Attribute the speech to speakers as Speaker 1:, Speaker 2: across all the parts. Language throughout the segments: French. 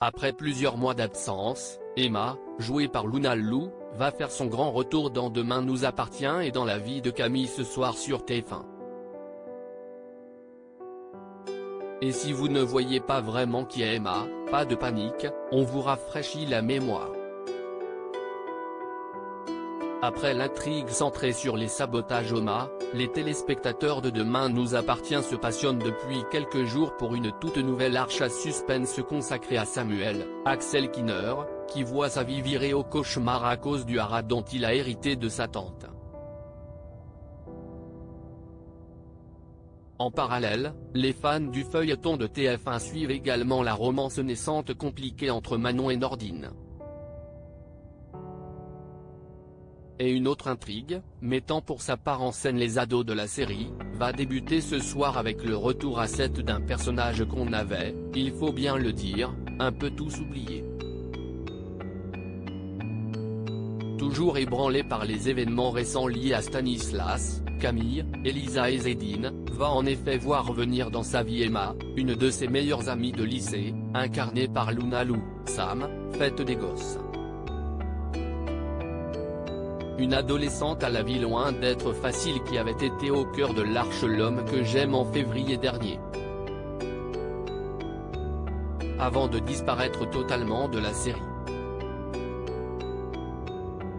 Speaker 1: Après plusieurs mois d'absence, Emma, jouée par Luna Lou, va faire son grand retour dans Demain nous appartient et dans la vie de Camille ce soir sur TF1. Et si vous ne voyez pas vraiment qui est Emma, pas de panique, on vous rafraîchit la mémoire. Après l'intrigue centrée sur les sabotages Emma, les téléspectateurs de Demain nous appartient se passionnent depuis quelques jours pour une toute nouvelle arche à suspense consacrée à Samuel, Axel Kinner, qui voit sa vie virer au cauchemar à cause du haras dont il a hérité de sa tante. En parallèle, les fans du feuilleton de TF1 suivent également la romance naissante compliquée entre Manon et Nordine. Et une autre intrigue, mettant pour sa part en scène les ados de la série, va débuter ce soir avec le retour à 7 d'un personnage qu'on avait, il faut bien le dire, un peu tous oublié. Toujours ébranlé par les événements récents liés à Stanislas, Camille, Elisa et Zedine, va en effet voir revenir dans sa vie Emma, une de ses meilleures amies de lycée, incarnée par Luna Lou, Sam, fête des gosses. Une adolescente à la vie loin d'être facile qui avait été au cœur de l'arche L'homme que j'aime en février dernier. Avant de disparaître totalement de la série.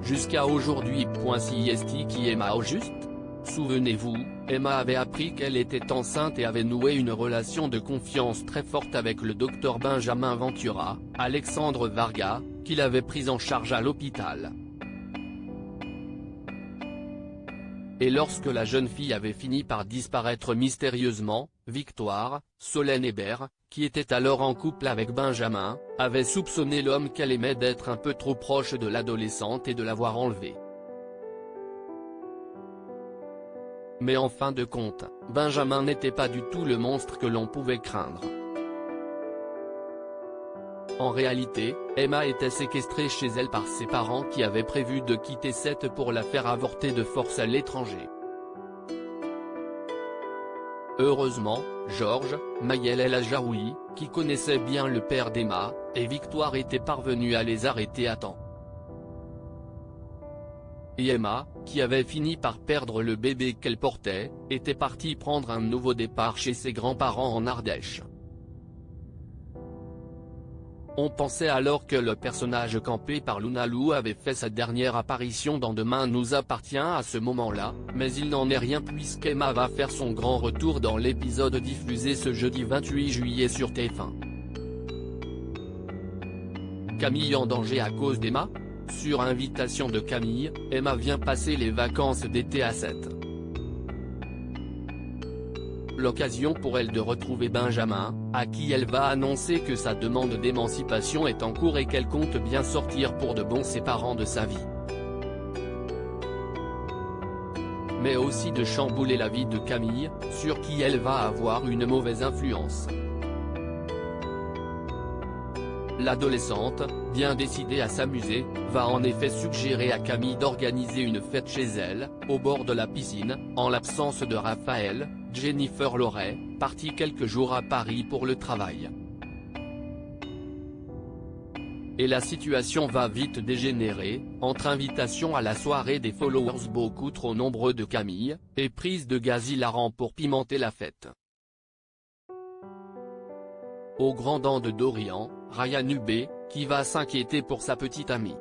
Speaker 1: Jusqu'à aujourd'hui. Si est qui Emma au juste? Souvenez-vous, Emma avait appris qu'elle était enceinte et avait noué une relation de confiance très forte avec le docteur Benjamin Ventura, Alexandre Varga, qui l'avait prise en charge à l'hôpital. Et lorsque la jeune fille avait fini par disparaître mystérieusement, Victoire, Solène Hébert, qui était alors en couple avec Benjamin, avait soupçonné l'homme qu'elle aimait d'être un peu trop proche de l'adolescente et de l'avoir enlevée. Mais en fin de compte, Benjamin n'était pas du tout le monstre que l'on pouvait craindre. En réalité, Emma était séquestrée chez elle par ses parents qui avaient prévu de quitter Seth pour la faire avorter de force à l'étranger. Heureusement, Georges, Maëlle El Ajaoui, qui connaissait bien le père d'Emma, et Victoire étaient parvenus à les arrêter à temps. Et Emma, qui avait fini par perdre le bébé qu'elle portait, était partie prendre un nouveau départ chez ses grands-parents en Ardèche. On pensait alors que le personnage campé par Luna Lou avait fait sa dernière apparition dans Demain nous appartient à ce moment-là, mais il n'en est rien puisqu'Emma va faire son grand retour dans l'épisode diffusé ce jeudi 28 juillet sur TF1. Camille en danger à cause d'Emma? Sur invitation de Camille, Emma vient passer les vacances d'été à Seth. L'occasion pour elle de retrouver Benjamin, à qui elle va annoncer que sa demande d'émancipation est en cours et qu'elle compte bien sortir pour de bon ses parents de sa vie. Mais aussi de chambouler la vie de Camille, sur qui elle va avoir une mauvaise influence. L'adolescente, bien décidée à s'amuser, va en effet suggérer à Camille d'organiser une fête chez elle, au bord de la piscine, en l'absence de Raphaël, Jennifer Loret, partie quelques jours à Paris pour le travail. Et la situation va vite dégénérer, entre invitation à la soirée des followers beaucoup trop nombreux de Camille, et prise de gaz hilarant pour pimenter la fête. Au grand dent de Dorian, Ryan Hubé, qui va s'inquiéter pour sa petite amie.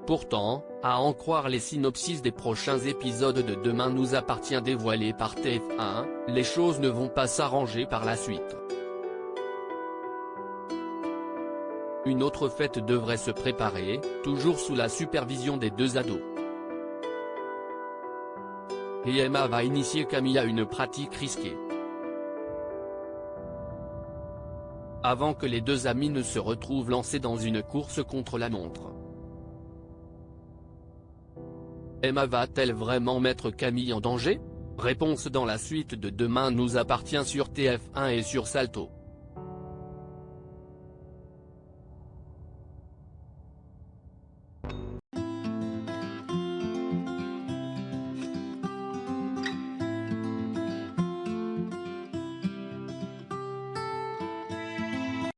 Speaker 1: Pourtant, à en croire les synopsis des prochains épisodes de Demain nous appartient dévoilés par TF1, les choses ne vont pas s'arranger par la suite. Une autre fête devrait se préparer, toujours sous la supervision des deux ados. Et Emma va initier Camille à une pratique risquée. Avant que les deux amis ne se retrouvent lancés dans une course contre la montre. Emma va-t-elle vraiment mettre Camille en danger? Réponse dans la suite de Demain nous appartient sur TF1 et sur Salto.